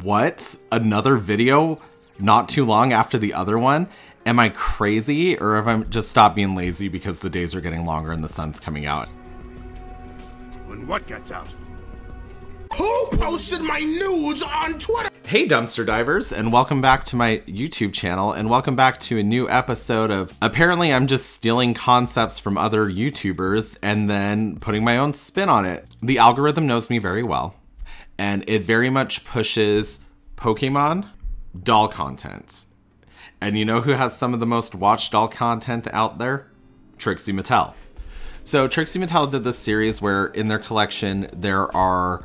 What? Another video not too long after the other one? Am I crazy, or have I just stopped being lazy because the days are getting longer and the sun's coming out? When what gets out? Who posted my nudes on Twitter? Hey dumpster divers, and welcome back to my YouTube channel, and welcome back to a new episode of, apparently I'm just stealing concepts from other YouTubers and then putting my own spin on it. The algorithm knows me very well, and it very much pushes Pokemon doll content. And you know who has some of the most watched doll content out there? Trixie Mattel. So Trixie Mattel did this series where in their collection there are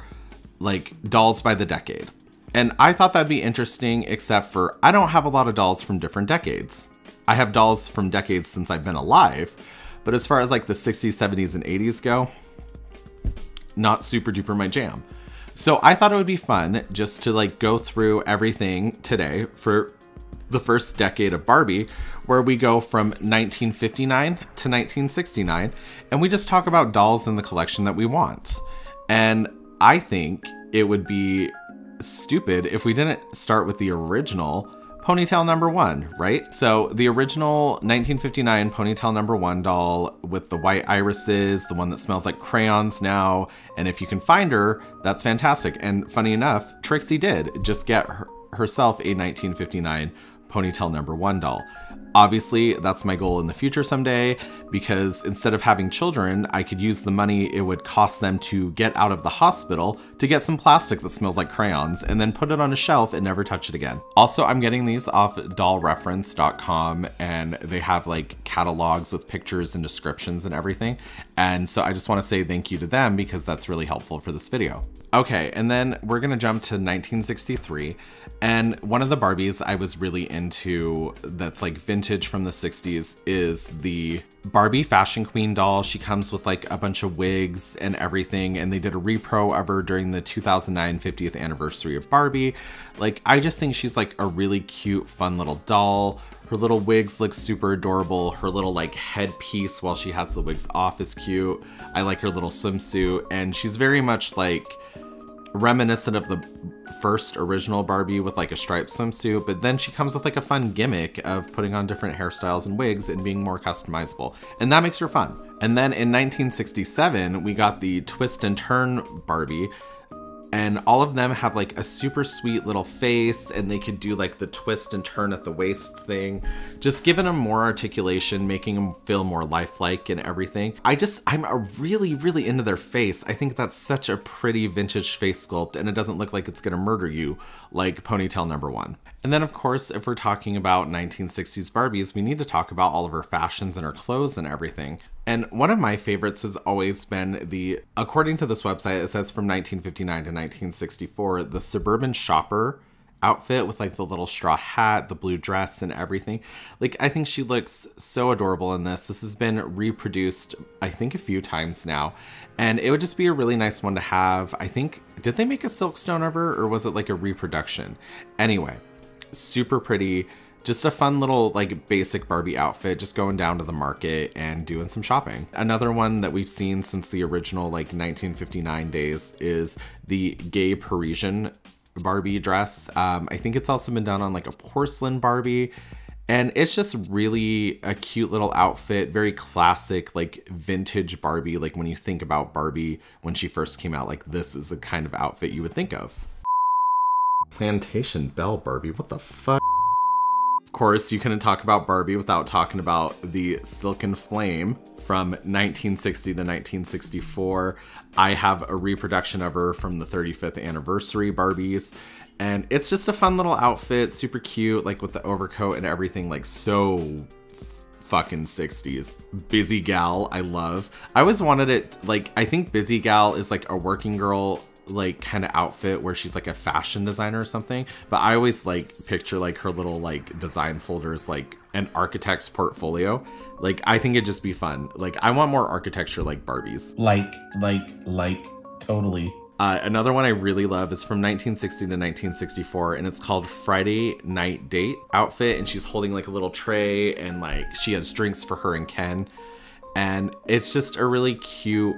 like dolls by the decade. And I thought that'd be interesting, except for I don't have a lot of dolls from different decades. I have dolls from decades since I've been alive, but as far as like the 60s, 70s, and 80s go, not super duper my jam. So I thought it would be fun just to like go through everything today for the first decade of Barbie, where we go from 1959 to 1969, and we just talk about dolls in the collection that we want. And I think it would be stupid if we didn't start with the original Ponytail #1, right? So the original 1959 Ponytail #1 doll with the white irises, the one that smells like crayons now, and if you can find her, that's fantastic. And funny enough, Trixie did just get herself a 1959 Ponytail #1 doll. Obviously, that's my goal in the future someday, because instead of having children, I could use the money it would cost them to get out of the hospital to get some plastic that smells like crayons and then put it on a shelf and never touch it again. Also, I'm getting these off dollreference.com, and they have like catalogs with pictures and descriptions and everything. And so I just want to say thank you to them because that's really helpful for this video. Okay, and then we're gonna jump to 1963, and one of the Barbies I was really into that's like vintage from the 60s is the Barbie Fashion Queen doll. She comes with like a bunch of wigs and everything, and they did a repro of her during the 2009 50th anniversary of Barbie. Like, I just think she's like a really cute, fun little doll. Her little wigs look super adorable. Her little like headpiece while she has the wigs off is cute. I like her little swimsuit, and she's very much like reminiscent of the first original Barbie with like a striped swimsuit, but then she comes with like a fun gimmick of putting on different hairstyles and wigs and being more customizable, and that makes her fun. And then in 1967 we got the Twist and Turn Barbie, and all of them have like a super sweet little face, and they could do like the twist and turn at the waist thing, just giving them more articulation, making them feel more lifelike and everything. I'm really into their face. I think that's such a pretty vintage face sculpt, and it doesn't look like it's gonna murder you like Ponytail #1. And then of course, if we're talking about 1960s Barbies, we need to talk about all of her fashions and her clothes and everything. And one of my favorites has always been the, according to this website, it says from 1959 to 1964, the Suburban Shopper outfit with like the little straw hat, the blue dress and everything. Like, I think she looks so adorable in this. This has been reproduced, I think, a few times now, and it would just be a really nice one to have. I think, did they make a Silkstone of her, or was it like a reproduction? Anyway, super pretty. Just a fun little like basic Barbie outfit, just going down to the market and doing some shopping. Another one that we've seen since the original like 1959 days is the gay Parisian Barbie dress. I think it's also been done on like a porcelain Barbie, and it's just really a cute little outfit, very classic like vintage Barbie. Like, when you think about Barbie when she first came out, like this is the kind of outfit you would think of. Plantation Belle Barbie, what the fuck? Of course, you couldn't talk about Barbie without talking about the Silken Flame from 1960 to 1964. I have a reproduction of her from the 35th anniversary Barbies, and it's just a fun little outfit, super cute, like with the overcoat and everything, like so fucking 60s. Busy Gal, I love. I always wanted it, like, I think Busy Gal is like a working girl like kind of outfit where she's like a fashion designer or something, but I always like picture like her little like design folders like an architect's portfolio. Like, I think it'd just be fun. Like, I want more architecture like Barbies. Like totally. Another one I really love is from 1960 to 1964, and it's called Friday Night Date outfit, and she's holding like a little tray, and like she has drinks for her and Ken, and it's just a really cute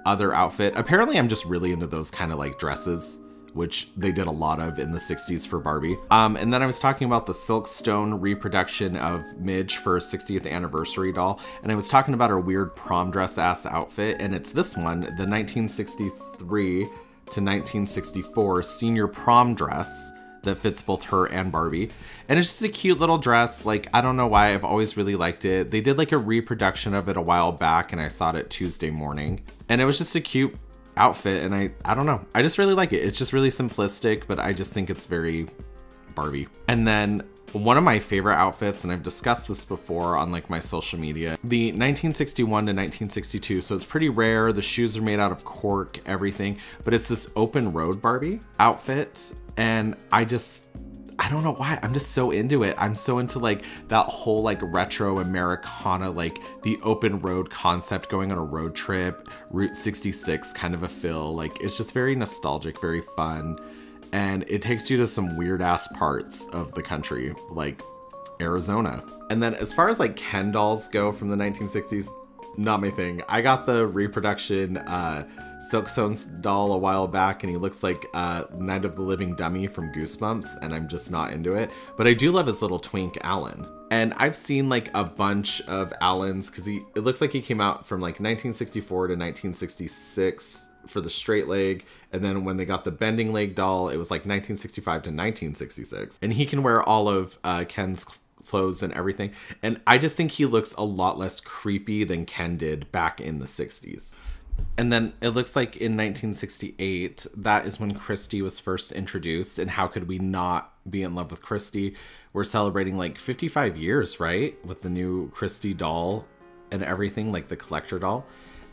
other outfit. Apparently I'm just really into those kind of like dresses which they did a lot of in the 60s for Barbie. And then I was talking about the Silkstone reproduction of Midge for her 60th anniversary doll. And I was talking about her weird prom dress ass outfit. And it's this one, the 1963 to 1964 senior prom dress that fits both her and Barbie. And it's just a cute little dress. Like, I don't know why, I've always really liked it. They did like a reproduction of it a while back and I saw it Tuesday morning. And it was just a cute outfit, and I don't know, I just really like it. It's just really simplistic, but I just think it's very Barbie. And then one of my favorite outfits, and I've discussed this before on like my social media, the 1961 to 1962, so it's pretty rare. The shoes are made out of cork, everything, but it's this open road Barbie outfit, and I don't know why, I'm just so into it. I'm so into like that whole like retro Americana, like the open road concept, going on a road trip, Route 66 kind of a feel. Like, it's just very nostalgic, very fun. And it takes you to some weird ass parts of the country, like Arizona. And then as far as like Ken dolls go from the 1960s, not my thing. I got the reproduction Silkstone's doll a while back, and he looks like Night of the Living Dummy from Goosebumps, and I'm just not into it. But I do love his little twink Alan. And I've seen like a bunch of Alans, because it looks like he came out from like 1964 to 1966 for the straight leg, and then when they got the bending leg doll, it was like 1965 to 1966. And he can wear all of Ken's clothes and everything, and I just think he looks a lot less creepy than Ken did back in the 60s. And then it looks like in 1968, that is when Christy was first introduced, and how could we not be in love with Christy? We're celebrating like 55 years, right, with the new Christy doll and everything, like the collector doll.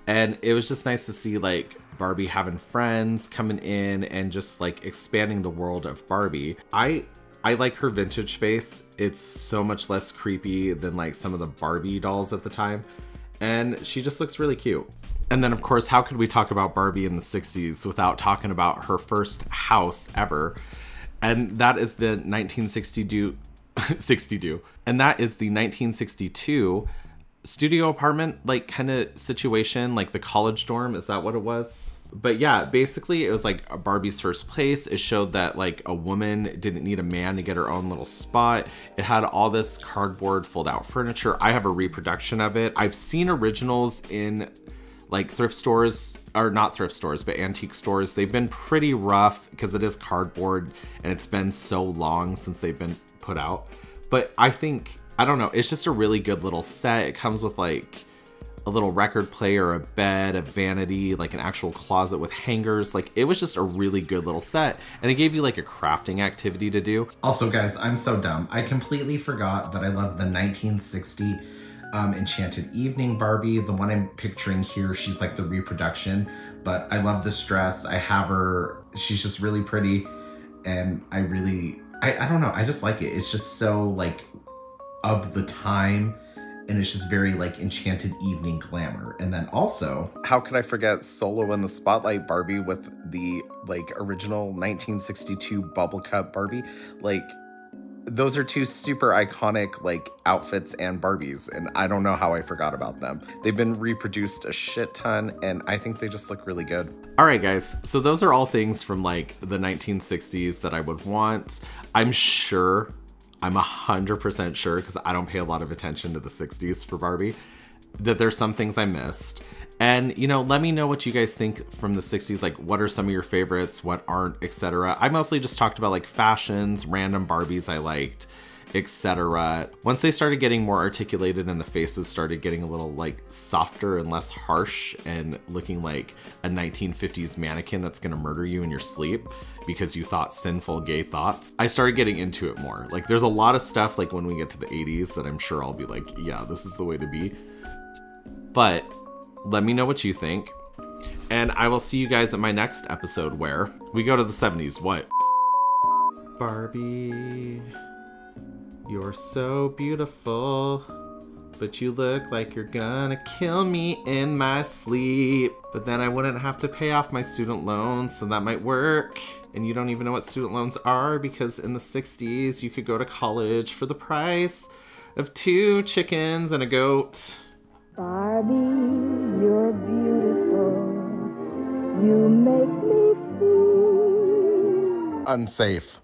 And it was just nice to see like Barbie having friends coming in and just like expanding the world of Barbie. I like her vintage face. It's so much less creepy than like some of the Barbie dolls at the time. And she just looks really cute. And then of course, how could we talk about Barbie in the 60s without talking about her first house ever? And that is the 1962, and that is the 1962 studio apartment, like kind of situation, like the college dorm. Is that what it was? But yeah, basically it was like Barbie's first place. It showed that like a woman didn't need a man to get her own little spot. It had all this cardboard fold out furniture. I have a reproduction of it. I've seen originals in like thrift stores, or not thrift stores, but antique stores. They've been pretty rough because it is cardboard and it's been so long since they've been put out. But I think, I don't know, it's just a really good little set. It comes with like a little record player, a bed, a vanity, like an actual closet with hangers. Like, it was just a really good little set, and it gave you like a crafting activity to do. Also guys, I'm so dumb. I completely forgot that I love the 1960 Enchanted Evening Barbie. The one I'm picturing here, she's like the reproduction, but I love this dress. I have her, she's just really pretty, and I don't know, I just like it. It's just so like of the time, and it's just very like Enchanted Evening glamour. And then also, how could I forget Solo in the Spotlight Barbie with the like original 1962 bubble cut Barbie? Like, those are two super iconic like outfits and Barbies, and I don't know how I forgot about them. They've been reproduced a shit ton, and I think they just look really good. All right guys, so those are all things from like the 1960s that I would want. I'm 100% sure, because I don't pay a lot of attention to the 60s for Barbie, that there's some things I missed. And, you know, let me know what you guys think from the 60s. Like, what are some of your favorites, what aren't, etc. I mostly just talked about like fashions, random Barbies I liked, etc. Once they started getting more articulated and the faces started getting a little like softer and less harsh and looking like a 1950s mannequin that's gonna murder you in your sleep because you thought sinful gay thoughts, I started getting into it more. Like, there's a lot of stuff like when we get to the 80s that I'm sure I'll be like, yeah, this is the way to be. But let me know what you think, and I will see you guys at my next episode where we go to the 70s. What? Barbie, you're so beautiful, but you look like you're gonna kill me in my sleep. But then I wouldn't have to pay off my student loans, so that might work. And you don't even know what student loans are, because in the 60s you could go to college for the price of 2 chickens and a goat. Barbie, you're beautiful. You make me feel Unsafe.